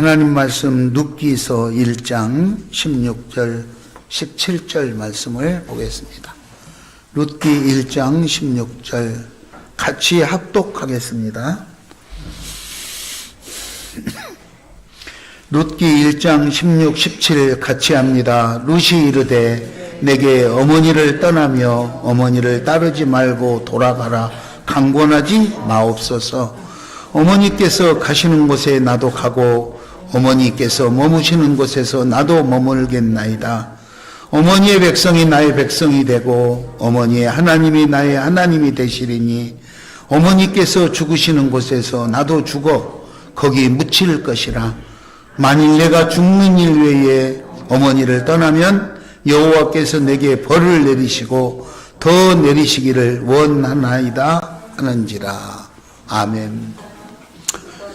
하나님 말씀 룻기서 1장 16절 17절 말씀을 보겠습니다. 룻기 1장 16절 같이 합독하겠습니다. 룻기 1장 16, 17 같이 합니다. 룻이 이르되 내게 어머니를 떠나며 어머니를 따르지 말고 돌아가라 강권하지 마옵소서. 어머니께서 가시는 곳에 나도 가고 어머니께서 머무시는 곳에서 나도 머물겠나이다. 어머니의 백성이 나의 백성이 되고 어머니의 하나님이 나의 하나님이 되시리니 어머니께서 죽으시는 곳에서 나도 죽어 거기 묻힐 것이라. 만일 내가 죽는 일 외에 어머니를 떠나면 여호와께서 내게 벌을 내리시고 더 내리시기를 원하나이다 하는지라. 아멘.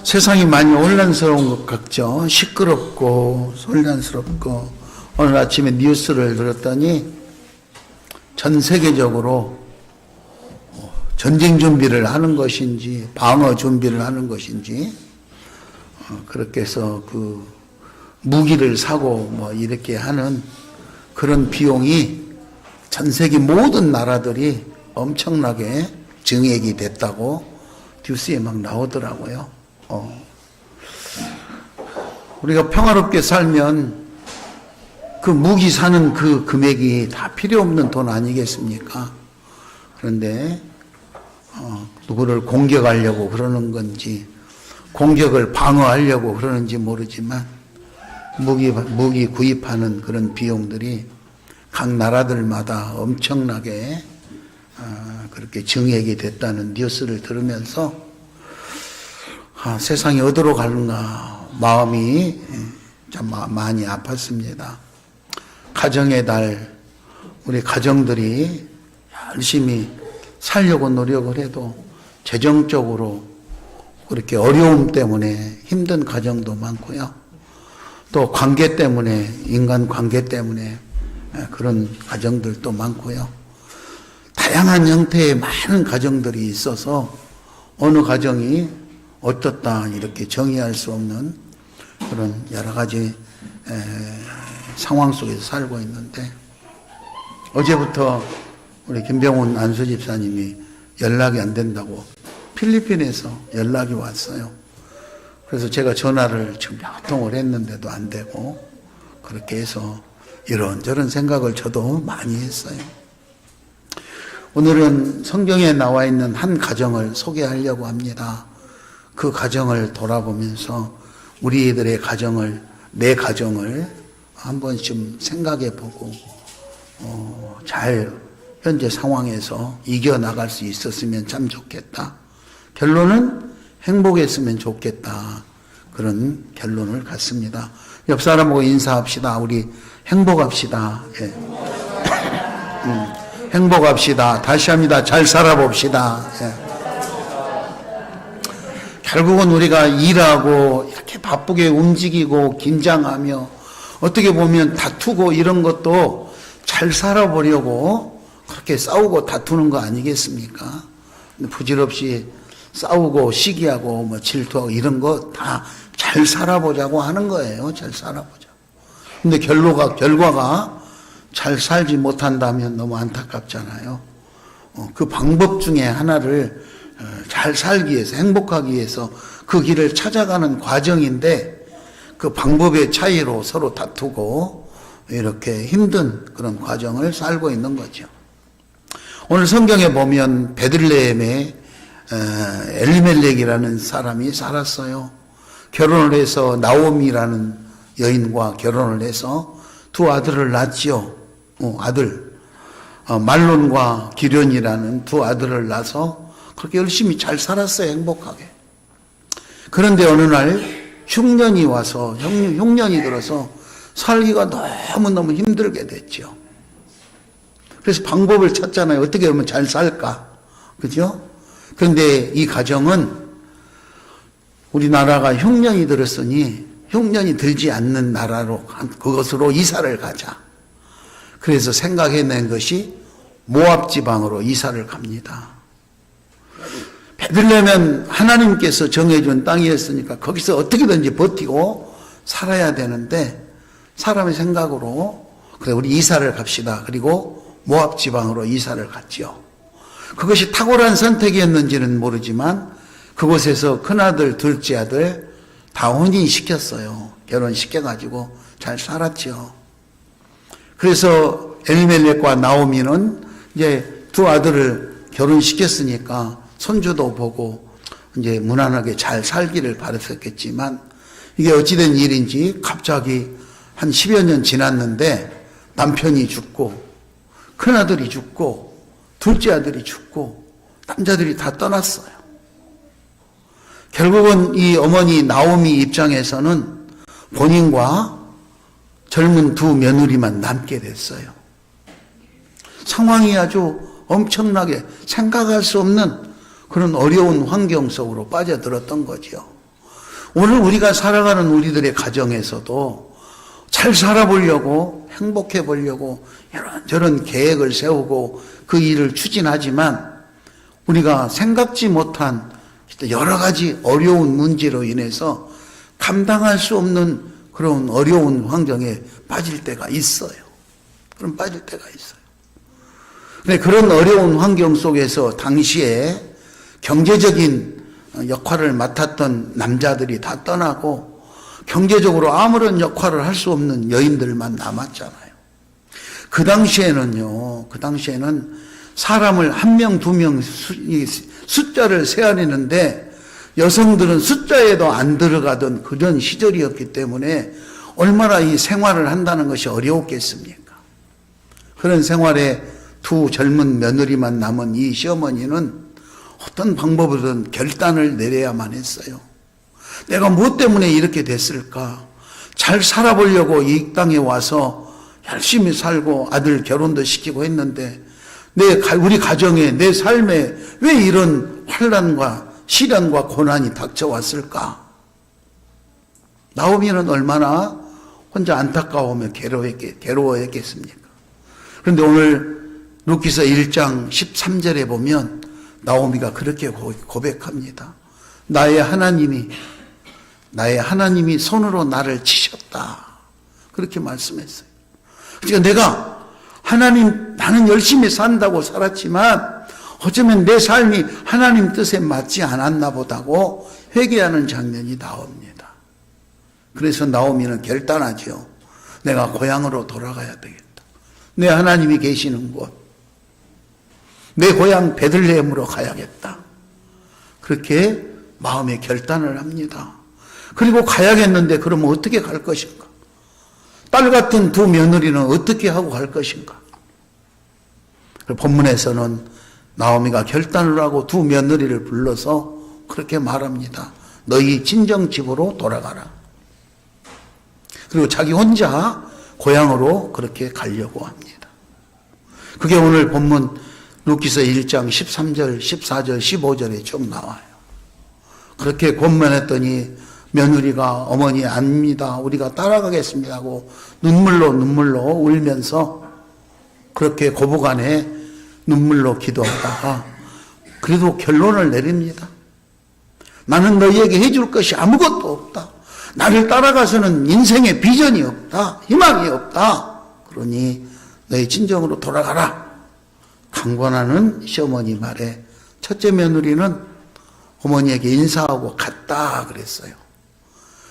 세상이 많이 혼란스러운 것 같죠. 시끄럽고 혼란스럽고. 오늘 아침에 뉴스를 들었더니 전 세계적으로 전쟁 준비를 하는 것인지 방어 준비를 하는 것인지 그렇게 해서 그 무기를 사고 뭐 이렇게 하는 그런 비용이 전 세계 모든 나라들이 엄청나게 증액이 됐다고 뉴스에 막 나오더라고요. 우리가 평화롭게 살면 그 무기 사는 그 금액이 다 필요 없는 돈 아니겠습니까? 그런데 누구를 공격하려고 그러는 건지 공격을 방어하려고 그러는지 모르지만 무기 구입하는 그런 비용들이 각 나라들마다 엄청나게 그렇게 증액이 됐다는 뉴스를 들으면서 세상이 어디로 가는가 마음이 참 많이 아팠습니다. 가정의 달, 우리 가정들이 열심히 살려고 노력을 해도 재정적으로 그렇게 어려움 때문에 힘든 가정도 많고요. 또 관계 때문에, 인간 관계 때문에 그런 가정들도 많고요. 다양한 형태의 많은 가정들이 있어서 어느 가정이 어떻다 이렇게 정의할 수 없는 그런 여러 가지 상황 속에서 살고 있는데, 어제부터 우리 김병훈 안수 집사님이 연락이 안 된다고 필리핀에서 연락이 왔어요. 그래서 제가 전화를 지금 몇 통을 했는데도 안 되고, 그렇게 해서 이런저런 생각을 저도 많이 했어요. 오늘은 성경에 나와 있는 한 가정을 소개하려고 합니다. 그 가정을 돌아보면서 우리들의 가정을, 내 가정을 한 번쯤 생각해 보고 잘 현재 상황에서 이겨나갈 수 있었으면 참 좋겠다. 결론은 행복했으면 좋겠다. 그런 결론을 갖습니다. 옆 사람하고 인사합시다. 우리 행복합시다. 예. 행복합시다. 다시 합니다. 잘 살아봅시다. 예. 결국은 우리가 일하고 이렇게 바쁘게 움직이고 긴장하며 어떻게 보면 다투고 이런 것도 잘 살아보려고 그렇게 싸우고 다투는 거 아니겠습니까? 부질없이 싸우고 시기하고 뭐 질투하고 이런 거 다 잘 살아보자고 하는 거예요. 잘 살아보자. 근데 결과가 잘 살지 못한다면 너무 안타깝잖아요. 그 방법 중에 하나를 잘 살기 위해서, 행복하기 위해서 그 길을 찾아가는 과정인데, 그 방법의 차이로 서로 다투고 이렇게 힘든 그런 과정을 살고 있는 거죠. 오늘 성경에 보면 베들레헴에 엘리멜렉이라는 사람이 살았어요. 결혼을 해서 나오미라는 여인과 결혼을 해서 두 아들을 낳지요. 아들 말론과 기련이라는 두 아들을 낳아서 그렇게 열심히 잘 살았어요. 행복하게. 그런데 어느 날 흉년이 와서, 흉년이 들어서 살기가 너무너무 힘들게 됐죠. 그래서 방법을 찾잖아요. 어떻게 하면 잘 살까? 그죠? 그런데 이 가정은 우리나라가 흉년이 들었으니 흉년이 들지 않는 나라로, 그것으로 이사를 가자. 그래서 생각해낸 것이 모압 지방으로 이사를 갑니다. 베들레헴은 하나님께서 정해준 땅이었으니까 거기서 어떻게든지 버티고 살아야 되는데 사람의 생각으로 그래 우리 이사를 갑시다. 그리고 모압 지방으로 이사를 갔지요. 그것이 탁월한 선택이었는지는 모르지만 그곳에서 큰아들, 둘째 아들 다 혼인시켰어요. 결혼시켜가지고 잘 살았죠. 그래서 엘리멜렉과 나오미는 이제 두 아들을 결혼시켰으니까 손주도 보고 이제 무난하게 잘 살기를 바랬었겠지만 이게 어찌된 일인지 갑자기 한 10여 년 지났는데 남편이 죽고 큰아들이 죽고 둘째 아들이 죽고 남자들이 다 떠났어요. 결국은 이 어머니 나오미 입장에서는 본인과 젊은 두 며느리만 남게 됐어요. 상황이 아주 엄청나게 생각할 수 없는 그런 어려운 환경 속으로 빠져들었던 거죠. 오늘 우리가 살아가는 우리들의 가정에서도 잘 살아보려고 행복해 보려고 이런저런 계획을 세우고 그 일을 추진하지만 우리가 생각지 못한 여러 가지 어려운 문제로 인해서 감당할 수 없는 그런 어려운 환경에 빠질 때가 있어요. 그럼 빠질 때가 있어요. 근데 그런 어려운 환경 속에서 당시에 경제적인 역할을 맡았던 남자들이 다 떠나고 경제적으로 아무런 역할을 할 수 없는 여인들만 남았잖아요. 그 당시에는 사람을 한 명, 두 명 숫자를 세어내는데 여성들은 숫자에도 안 들어가던 그런 시절이었기 때문에 얼마나 이 생활을 한다는 것이 어려웠겠습니까? 그런 생활에 두 젊은 며느리만 남은 이 시어머니는 어떤 방법으로든 결단을 내려야만 했어요. 내가 무엇 때문에 이렇게 됐을까? 잘 살아보려고 이 땅에 와서 열심히 살고 아들 결혼도 시키고 했는데 우리 가정에 내 삶에 왜 이런 환난과 시련과 고난이 닥쳐왔을까? 나오미는 얼마나 혼자 안타까워하며 괴로워했겠습니까? 그런데 오늘 룻기서 1장 13절에 보면 나오미가 그렇게 고백합니다. 나의 하나님이 손으로 나를 치셨다. 그렇게 말씀했어요. 그러니까 내가 나는 열심히 산다고 살았지만 어쩌면 내 삶이 하나님 뜻에 맞지 않았나 보다고 회개하는 장면이 나옵니다. 그래서 나오미는 결단하죠. 내가 고향으로 돌아가야 되겠다. 내 하나님이 계시는 곳, 내 고향 베들레헴으로 가야겠다. 그렇게 마음에 결단을 합니다. 그리고 가야겠는데 그러면 어떻게 갈 것인가? 딸 같은 두 며느리는 어떻게 하고 갈 것인가? 본문에서는 나오미가 결단을 하고 두 며느리를 불러서 그렇게 말합니다. 너희 친정집으로 돌아가라. 그리고 자기 혼자 고향으로 그렇게 가려고 합니다. 그게 오늘 본문 룻기서 1장 13절, 14절, 15절에 쭉 나와요. 그렇게 권면했더니 며느리가 어머니 아닙니다. 우리가 따라가겠습니다 하고 눈물로 울면서 그렇게 고부간에 눈물로 기도하다가 그래도 결론을 내립니다. 나는 너희에게 해줄 것이 아무것도 없다. 나를 따라가서는 인생에 비전이 없다. 희망이 없다. 그러니 너희 친정으로 돌아가라. 강권하는 시어머니 말에 첫째 며느리는 어머니에게 인사하고 갔다 그랬어요.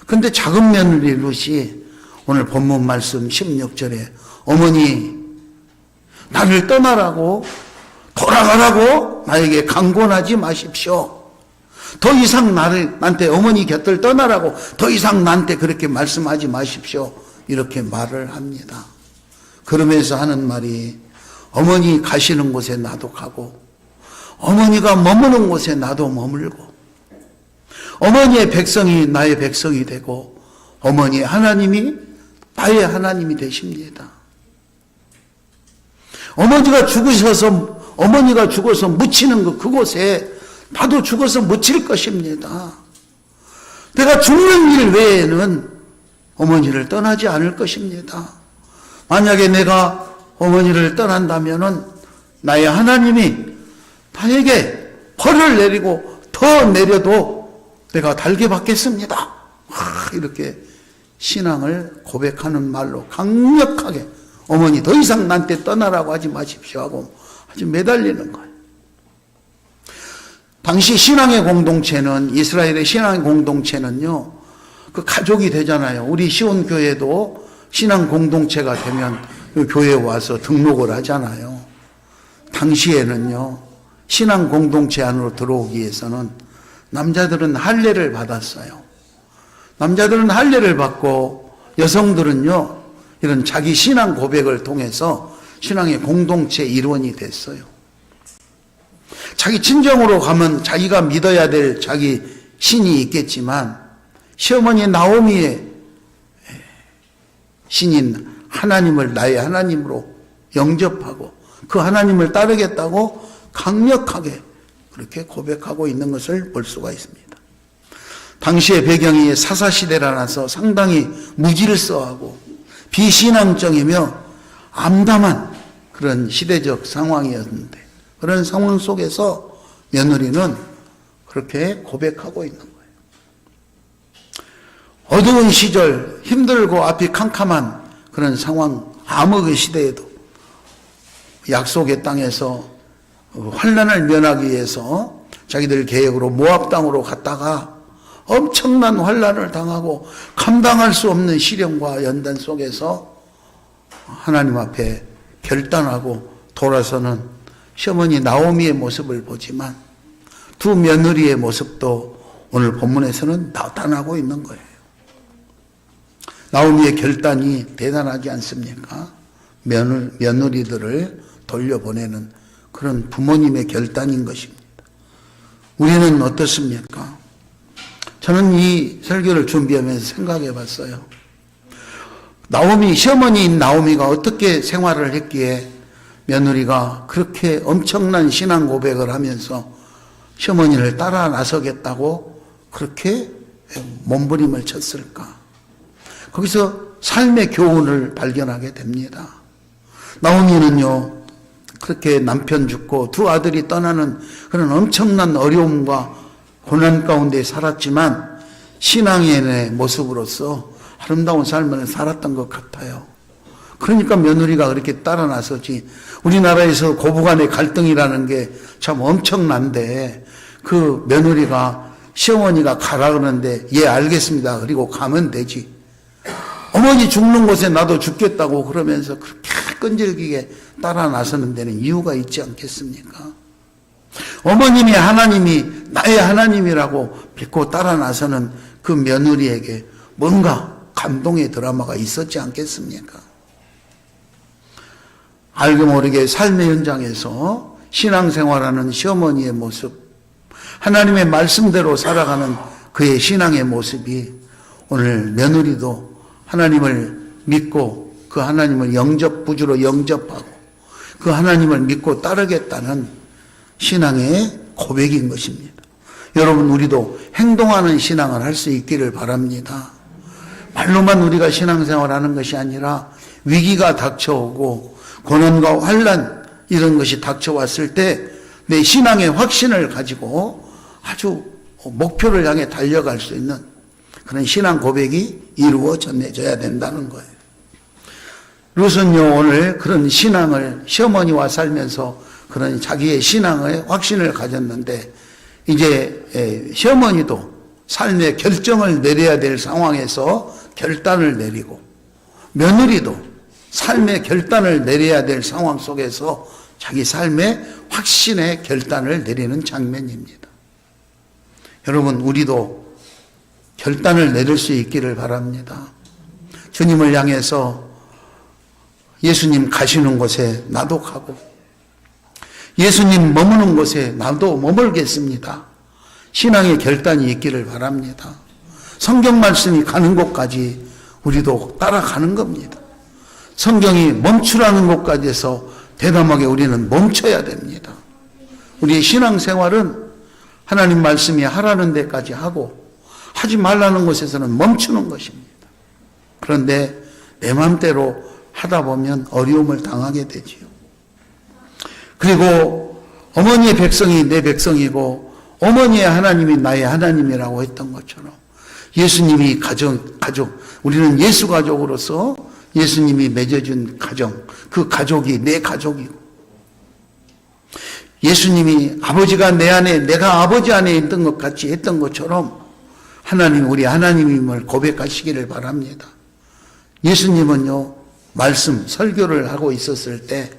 그런데 작은 며느리 룻이 오늘 본문 말씀 16절에 어머니 나를 떠나라고 돌아가라고 나에게 강권하지 마십시오. 더 이상 나한테 어머니 곁을 떠나라고 더 이상 나한테 그렇게 말씀하지 마십시오. 이렇게 말을 합니다. 그러면서 하는 말이 어머니 가시는 곳에 나도 가고 어머니가 머무는 곳에 나도 머물고 어머니의 백성이 나의 백성이 되고 어머니의 하나님이 나의 하나님이 되십니다. 어머니가 죽어서 묻히는 그곳에 나도 죽어서 묻힐 것입니다. 내가 죽는 일 외에는 어머니를 떠나지 않을 것입니다. 만약에 내가 어머니를 떠난다면은 나의 하나님이 나에게 벌을 내리고 더 내려도 내가 달게 받겠습니다. 이렇게 신앙을 고백하는 말로 강력하게 어머니 더 이상 나한테 떠나라고 하지 마십시오 하고 아주 매달리는 거예요. 당시 신앙의 공동체는, 이스라엘의 신앙의 공동체는요, 그 가족이 되잖아요. 우리 시온교회도 신앙 공동체가 되면 그 교회에 와서 등록을 하잖아요. 당시에는요, 신앙 공동체 안으로 들어오기 위해서는 남자들은 할례를 받았어요. 남자들은 할례를 받고 여성들은요, 이런 자기 신앙 고백을 통해서 신앙의 공동체 일원이 됐어요. 자기 친정으로 가면 자기가 믿어야 될 자기 신이 있겠지만 시어머니 나오미의 신인 하나님을 나의 하나님으로 영접하고 그 하나님을 따르겠다고 강력하게 그렇게 고백하고 있는 것을 볼 수가 있습니다. 당시의 배경이 사사시대라서 상당히 무질서하고 비신앙적이며 암담한 그런 시대적 상황이었는데, 그런 상황 속에서 며느리는 그렇게 고백하고 있는 거예요. 어두운 시절, 힘들고 앞이 캄캄한 그런 상황, 암흑의 시대에도 약속의 땅에서 환난을 면하기 위해서 자기들 계획으로 모압 땅으로 갔다가 엄청난 환난을 당하고 감당할 수 없는 시련과 연단 속에서 하나님 앞에 결단하고 돌아서는 시어머니 나오미의 모습을 보지만 두 며느리의 모습도 오늘 본문에서는 나타나고 있는 거예요. 나오미의 결단이 대단하지 않습니까? 며느리들을 돌려보내는 그런 부모님의 결단인 것입니다. 우리는 어떻습니까? 저는 이 설교를 준비하면서 생각해 봤어요. 시어머니인 나오미가 어떻게 생활을 했기에 며느리가 그렇게 엄청난 신앙 고백을 하면서 시어머니를 따라 나서겠다고 그렇게 몸부림을 쳤을까? 거기서 삶의 교훈을 발견하게 됩니다. 나오미는요, 그렇게 남편 죽고 두 아들이 떠나는 그런 엄청난 어려움과 고난 가운데 살았지만 신앙인의 모습으로서 아름다운 삶을 살았던 것 같아요. 그러니까 며느리가 그렇게 따라 나서지. 우리나라에서 고부간의 갈등이라는 게 참 엄청난데 그 며느리가 시어머니가 가라 그러는데 예 알겠습니다. 그리고 가면 되지. 어머니 죽는 곳에 나도 죽겠다고 그러면서 그렇게 끈질기게 따라 나서는 데는 이유가 있지 않겠습니까? 어머님이 하나님이 나의 하나님이라고 믿고 따라 나서는 그 며느리에게 뭔가 감동의 드라마가 있었지 않겠습니까? 알게 모르게 삶의 현장에서 신앙생활하는 시어머니의 모습, 하나님의 말씀대로 살아가는 그의 신앙의 모습이 오늘 며느리도 하나님을 믿고 그 하나님을 구주로 영접하고 그 하나님을 믿고 따르겠다는 신앙의 고백인 것입니다. 여러분, 우리도 행동하는 신앙을 할 수 있기를 바랍니다. 말로만 우리가 신앙생활하는 것이 아니라 위기가 닥쳐오고 고난과 환난 이런 것이 닥쳐왔을 때 내 신앙의 확신을 가지고 아주 목표를 향해 달려갈 수 있는 그런 신앙 고백이 이루어져야 된다는 거예요. 룻은요, 오늘 그런 신앙을 시어머니와 살면서 그런 자기의 신앙의 확신을 가졌는데 이제 시어머니도 삶의 결정을 내려야 될 상황에서 결단을 내리고 며느리도 삶의 결단을 내려야 될 상황 속에서 자기 삶의 확신의 결단을 내리는 장면입니다. 여러분, 우리도 결단을 내릴 수 있기를 바랍니다. 주님을 향해서 예수님 가시는 곳에 나도 가고 예수님 머무는 곳에 나도 머물겠습니다. 신앙의 결단이 있기를 바랍니다. 성경 말씀이 가는 곳까지 우리도 따라가는 겁니다. 성경이 멈추라는 곳까지에서 대담하게 우리는 멈춰야 됩니다. 우리의 신앙생활은 하나님 말씀이 하라는 데까지 하고 하지 말라는 곳에서는 멈추는 것입니다. 그런데 내 마음대로 하다 보면 어려움을 당하게 되지요. 그리고 어머니의 백성이 내 백성이고 어머니의 하나님이 나의 하나님이라고 했던 것처럼 예수님이 가족, 우리는 예수 가족으로서 예수님이 맺어준 가정, 그 가족이 내 가족이고, 예수님이 아버지가 내 안에, 내가 아버지 안에 있던 것 같이 했던 것처럼 하나님, 우리 하나님임을 고백하시기를 바랍니다. 예수님은요, 말씀, 설교를 하고 있었을 때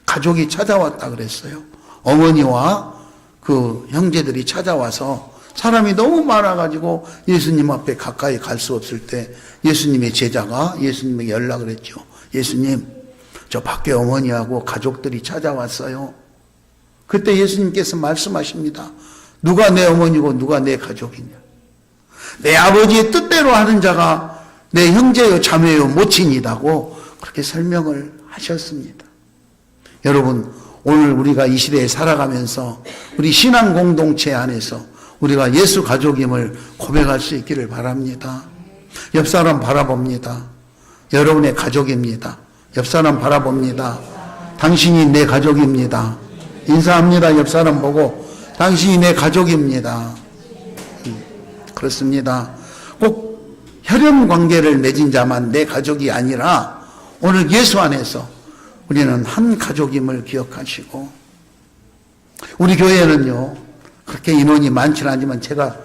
가족이 찾아왔다 그랬어요. 어머니와 그 형제들이 찾아와서 사람이 너무 많아가지고 예수님 앞에 가까이 갈 수 없을 때 예수님의 제자가 예수님에게 연락을 했죠. 예수님, 저 밖에 어머니하고 가족들이 찾아왔어요. 그때 예수님께서 말씀하십니다. 누가 내 어머니고 누가 내 가족이냐. 내 아버지의 뜻대로 하는 자가 내 형제요 자매요 모친이다고 그렇게 설명을 하셨습니다. 여러분, 오늘 우리가 이 시대에 살아가면서 우리 신앙 공동체 안에서 우리가 예수 가족임을 고백할 수 있기를 바랍니다. 옆 사람 바라봅니다. 여러분의 가족입니다. 옆 사람 바라봅니다. 당신이 내 가족입니다. 인사합니다. 옆 사람 보고 당신이 내 가족입니다. 그렇습니다. 꼭 혈연 관계를 맺은 자만 내 가족이 아니라 오늘 예수 안에서 우리는 한 가족임을 기억하시고, 우리 교회는요 그렇게 인원이 많지는 않지만 제가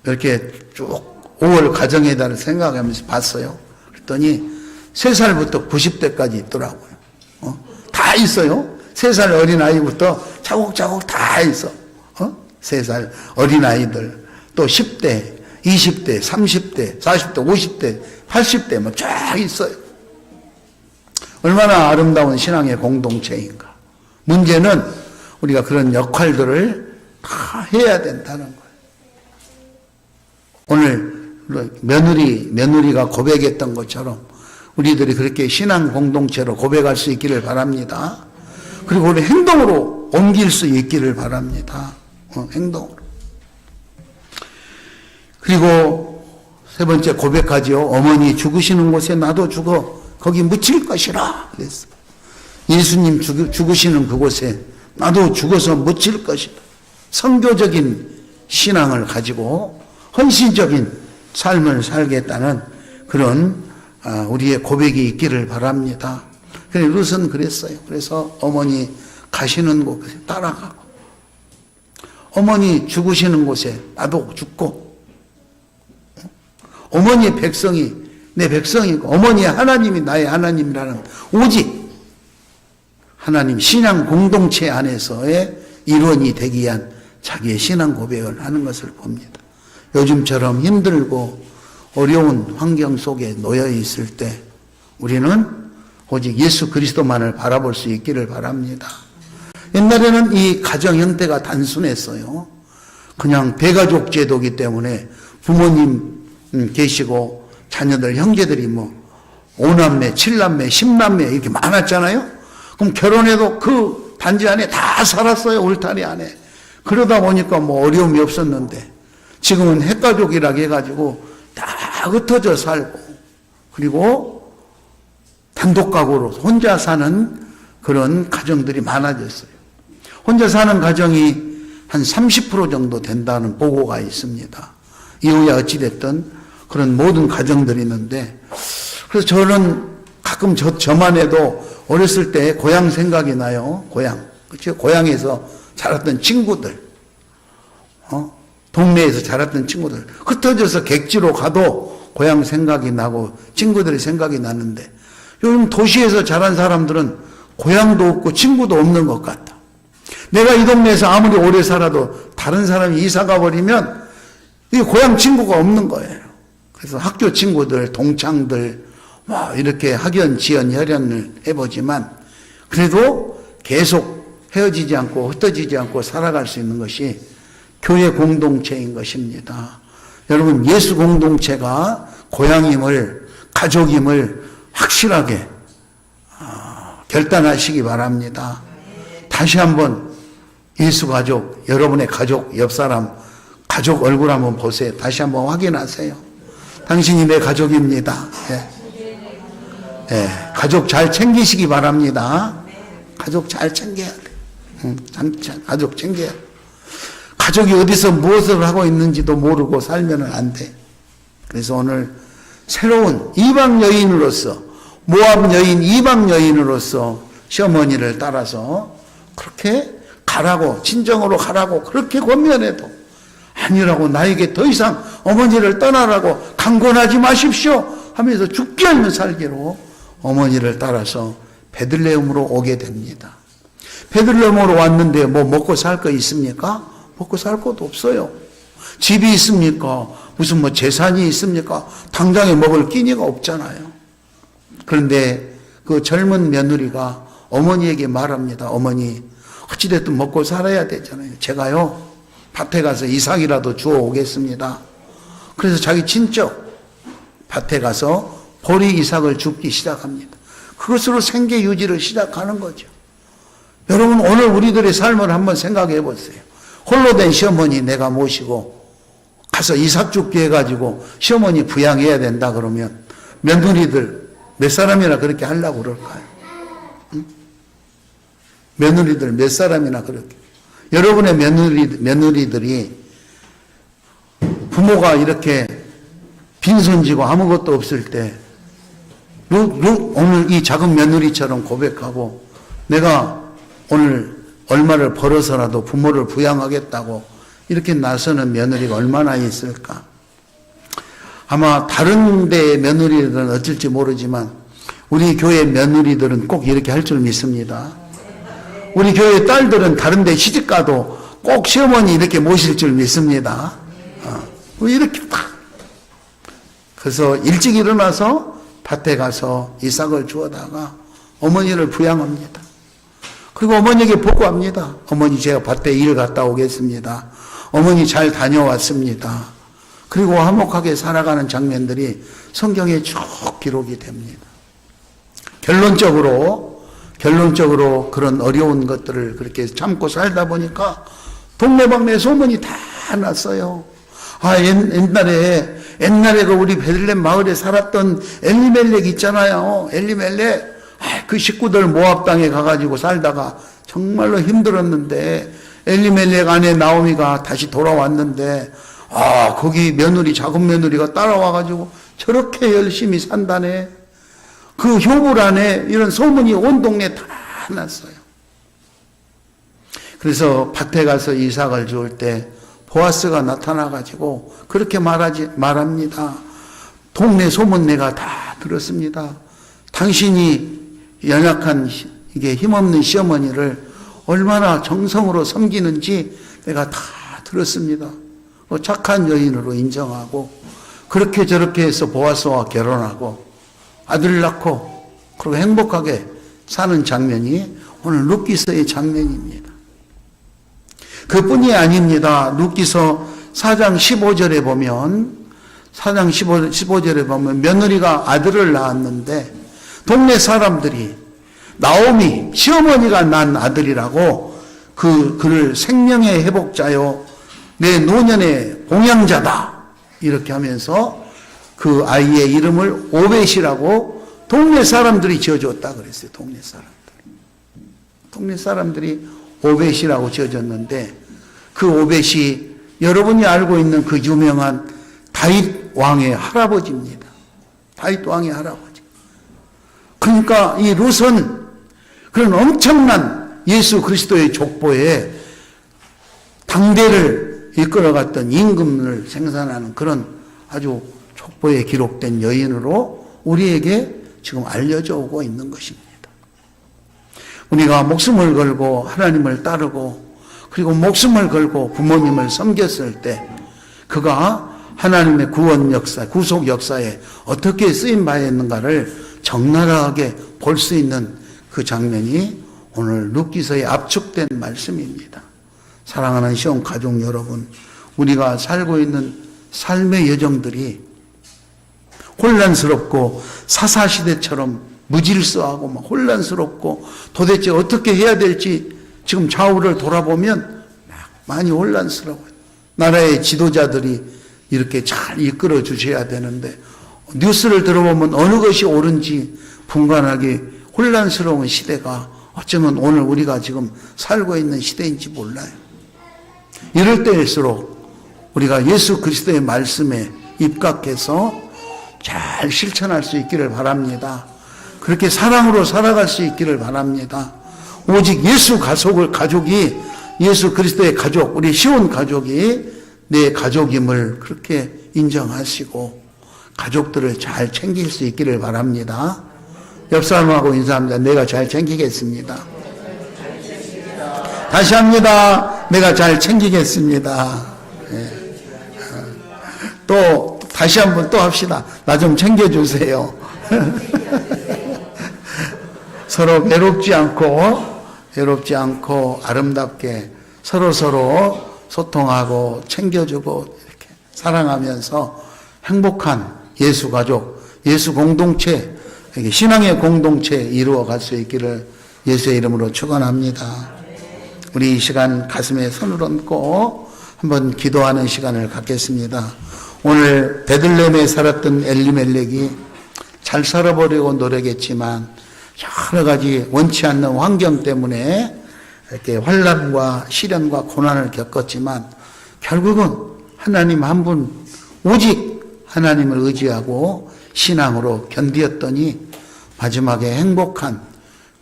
이렇게 쭉 5월 가정의 달을 생각하면서 봤어요. 그랬더니 3살부터 90대까지 있더라고요. 다 있어요. 3살 어린아이부터 차곡차곡 다 있어. 3살 어린아이들, 또 10대, 20대, 30대, 40대, 50대, 80대 뭐 쫙 있어요. 얼마나 아름다운 신앙의 공동체인가. 문제는 우리가 그런 역할들을 다 해야 된다는 거예요. 오늘 며느리가 고백했던 것처럼 우리들이 그렇게 신앙 공동체로 고백할 수 있기를 바랍니다. 그리고 우리 행동으로 옮길 수 있기를 바랍니다. 행동으로. 그리고 세 번째 고백하죠. 어머니 죽으시는 곳에 나도 죽어 거기 묻힐 것이라 그랬어. 예수님 죽으시는 그곳에 나도 죽어서 묻힐 것이다. 선교적인 신앙을 가지고 헌신적인 삶을 살겠다는 그런 우리의 고백이 있기를 바랍니다. 그래서 룻은 그랬어요. 그래서 어머니 가시는 곳에 따라가고, 어머니 죽으시는 곳에 나도 죽고, 어머니의 백성이 내 백성이고 어머니의 하나님이 나의 하나님이라는 오직 하나님 신앙 공동체 안에서의 일원이 되기 위한 자기의 신앙 고백을 하는 것을 봅니다. 요즘처럼 힘들고 어려운 환경 속에 놓여 있을 때 우리는 오직 예수 그리스도만을 바라볼 수 있기를 바랍니다. 옛날에는 이 가정 형태가 단순했어요. 그냥 대가족 제도이기 때문에 부모님 계시고 자녀들, 형제들이 뭐 5남매, 7남매, 10남매 이렇게 많았잖아요. 그럼 결혼해도 그 단지 안에 다 살았어요. 울타리 안에. 그러다 보니까 뭐 어려움이 없었는데 지금은 핵가족이라고 해가지고 다 흩어져 살고, 그리고 단독가구로 혼자 사는 그런 가정들이 많아졌어요. 혼자 사는 가정이 한 30% 정도 된다는 보고가 있습니다. 이후에 어찌됐든 그런 모든 가정들이 있는데, 그래서 저는 가끔 저만 해도 어렸을 때 고향 생각이 나요. 고향. 그렇죠? 고향에서 자랐던 친구들. 동네에서 자랐던 친구들. 흩어져서 객지로 가도 고향 생각이 나고 친구들이 생각이 나는데, 요즘 도시에서 자란 사람들은 고향도 없고 친구도 없는 것 같다. 내가 이 동네에서 아무리 오래 살아도 다른 사람이 이사 가버리면 이 고향 친구가 없는 거예요. 그래서 학교 친구들, 동창들, 이렇게 학연, 지연, 혈연을 해보지만 그래도 계속 헤어지지 않고 흩어지지 않고 살아갈 수 있는 것이 교회 공동체인 것입니다. 여러분, 예수 공동체가 고향임을, 가족임을 확실하게 결단하시기 바랍니다. 다시 한번 예수 가족, 여러분의 가족, 옆 사람, 가족 얼굴 한번 보세요. 다시 한번 확인하세요. 당신이 내 가족입니다. 가족 잘 챙기시기 바랍니다. 가족 잘 챙겨야 돼. 가족 챙겨야 돼. 가족이 어디서 무엇을 하고 있는지도 모르고 살면 안 돼. 그래서 오늘 새로운 이방 여인으로서, 모압 여인 이방 여인으로서 시어머니를 따라서 그렇게 가라고, 친정으로 가라고 그렇게 권면해도 아니라고, 나에게 더 이상 어머니를 떠나라고 강권하지 마십시오 하면서 죽게 알면 살기로 어머니를 따라서 베들레헴으로 오게 됩니다. 베들레헴으로 왔는데 뭐 먹고 살 거 있습니까? 먹고 살 것도 없어요. 집이 있습니까? 무슨 뭐 재산이 있습니까? 당장에 먹을 끼니가 없잖아요. 그런데 그 젊은 며느리가 어머니에게 말합니다. 어머니, 어찌됐든 먹고 살아야 되잖아요. 제가요, 밭에 가서 이삭이라도 주워 오겠습니다. 그래서 자기 친척 밭에 가서 보리 이삭을 줍기 시작합니다. 그것으로 생계 유지를 시작하는 거죠. 여러분, 오늘 우리들의 삶을 한번 생각해 보세요. 홀로 된 시어머니 내가 모시고 가서 이삭 줍기 해가지고 시어머니 부양해야 된다 그러면 며느리들 몇 사람이나 그렇게 하려고 그럴까요? 응? 며느리들 몇 사람이나 그렇게. 여러분의 며느리들이 부모가 이렇게 빈손지고 아무것도 없을 때 오늘 이 작은 며느리처럼 고백하고 내가 오늘 얼마를 벌어서라도 부모를 부양하겠다고 이렇게 나서는 며느리가 얼마나 있을까? 아마 다른 데의 며느리들은 어쩔지 모르지만 우리 교회 며느리들은 꼭 이렇게 할 줄 믿습니다. 우리 교회 딸들은 다른 데 시집가도 꼭 시어머니 이렇게 모실 줄 믿습니다. 이렇게 딱. 그래서 일찍 일어나서 밭에 가서 이삭을 주워다가 어머니를 부양합니다. 그리고 어머니에게 보고합니다. 어머니, 제가 밭에 일 갔다 오겠습니다. 어머니 잘 다녀왔습니다. 그리고 화목하게 살아가는 장면들이 성경에 쭉 기록이 됩니다. 결론적으로 그런 어려운 것들을 그렇게 참고 살다 보니까 동네방네 소문이 다 났어요. 옛날에 그 우리 베들레헴 마을에 살았던 엘리멜렉 있잖아요. 엘리멜렉. 그 식구들 모압 땅에 가가지고 살다가 정말로 힘들었는데 엘리멜렉 아내 나오미가 다시 돌아왔는데 거기 작은 며느리가 따라와가지고 저렇게 열심히 산다네. 그 효불 안에 이런 소문이 온 동네에 다 났어요. 그래서 밭에 가서 이삭을 주울 때 보아스가 나타나가지고 그렇게 말합니다. 동네 소문 내가 다 들었습니다. 당신이 연약한 이게 힘없는 시어머니를 얼마나 정성으로 섬기는지 내가 다 들었습니다. 착한 여인으로 인정하고 그렇게 저렇게 해서 보아스와 결혼하고 아들 낳고 그리고 행복하게 사는 장면이 오늘 룻기서의 장면입니다. 그뿐이 아닙니다. 룻기서 4장 15절에 보면 며느리가 아들을 낳았는데 동네 사람들이 나오미 시어머니가 낳은 아들이라고 그를 생명의 회복자요 내 노년의 봉양자다 이렇게 하면서 그 아이의 이름을 오벳이라고 동네 사람들이 지어줬다 그랬어요. 동네 사람들이 오벳이라고 지어줬는데 그 오벳이 여러분이 알고 있는 그 유명한 다윗 왕의 할아버지입니다. 다윗 왕의 할아버지. 그러니까 이 룻은 그런 엄청난 예수 그리스도의 족보에 당대를 이끌어갔던 임금을 생산하는 그런 아주 족보에 기록된 여인으로 우리에게 지금 알려져 오고 있는 것입니다. 우리가 목숨을 걸고 하나님을 따르고 그리고 목숨을 걸고 부모님을 섬겼을 때 그가 하나님의 구원 역사, 구속 역사에 어떻게 쓰임 바였는가를 적나라하게 볼 수 있는 그 장면이 오늘 룻기서에 압축된 말씀입니다. 사랑하는 시온 가족 여러분, 우리가 살고 있는 삶의 여정들이 혼란스럽고 사사시대처럼 무질서하고 막 혼란스럽고 도대체 어떻게 해야 될지 지금 좌우를 돌아보면 많이 혼란스러워요. 나라의 지도자들이 이렇게 잘 이끌어 주셔야 되는데 뉴스를 들어보면 어느 것이 옳은지 분간하기 혼란스러운 시대가 어쩌면 오늘 우리가 지금 살고 있는 시대인지 몰라요. 이럴 때일수록 우리가 예수 그리스도의 말씀에 입각해서 잘 실천할 수 있기를 바랍니다. 그렇게 사랑으로 살아갈 수 있기를 바랍니다. 오직 예수 가족이 예수 그리스도의 가족, 우리 시온 가족이 내 가족임을 그렇게 인정하시고 가족들을 잘 챙길 수 있기를 바랍니다. 옆 사람하고 인사합니다. 내가 잘 챙기겠습니다. 다시 합니다. 내가 잘 챙기겠습니다. 네. 또 다시 한번 또 합시다. 나 좀 챙겨주세요. 서로 외롭지 않고 아름답게 서로 소통하고 챙겨주고 이렇게 사랑하면서 행복한 예수 가족, 예수 공동체, 신앙의 공동체 이루어갈 수 있기를 예수의 이름으로 축원합니다. 우리 이 시간 가슴에 손을 얹고 한번 기도하는 시간을 갖겠습니다. 오늘 베들레헴에 살았던 엘리멜렉이 잘 살아보려고 노력했지만 여러 가지 원치 않는 환경 때문에 이렇게 환난과 시련과 고난을 겪었지만 결국은 하나님 한 분 오직 하나님을 의지하고 신앙으로 견디었더니 마지막에 행복한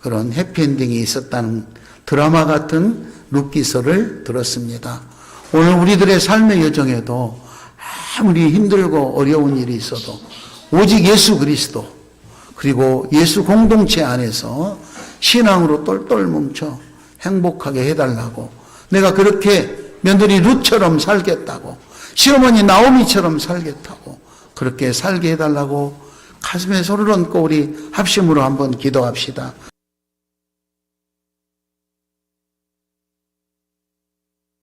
그런 해피엔딩이 있었다는 드라마 같은 룻기서를 들었습니다. 오늘 우리들의 삶의 여정에도 아무리 힘들고 어려운 일이 있어도 오직 예수 그리스도 그리고 예수 공동체 안에서 신앙으로 똘똘 뭉쳐 행복하게 해달라고, 내가 그렇게 며느리 룻처럼 살겠다고, 시어머니 나오미처럼 살겠다고, 그렇게 살게 해달라고 가슴에 손을 얹고 우리 합심으로 한번 기도합시다.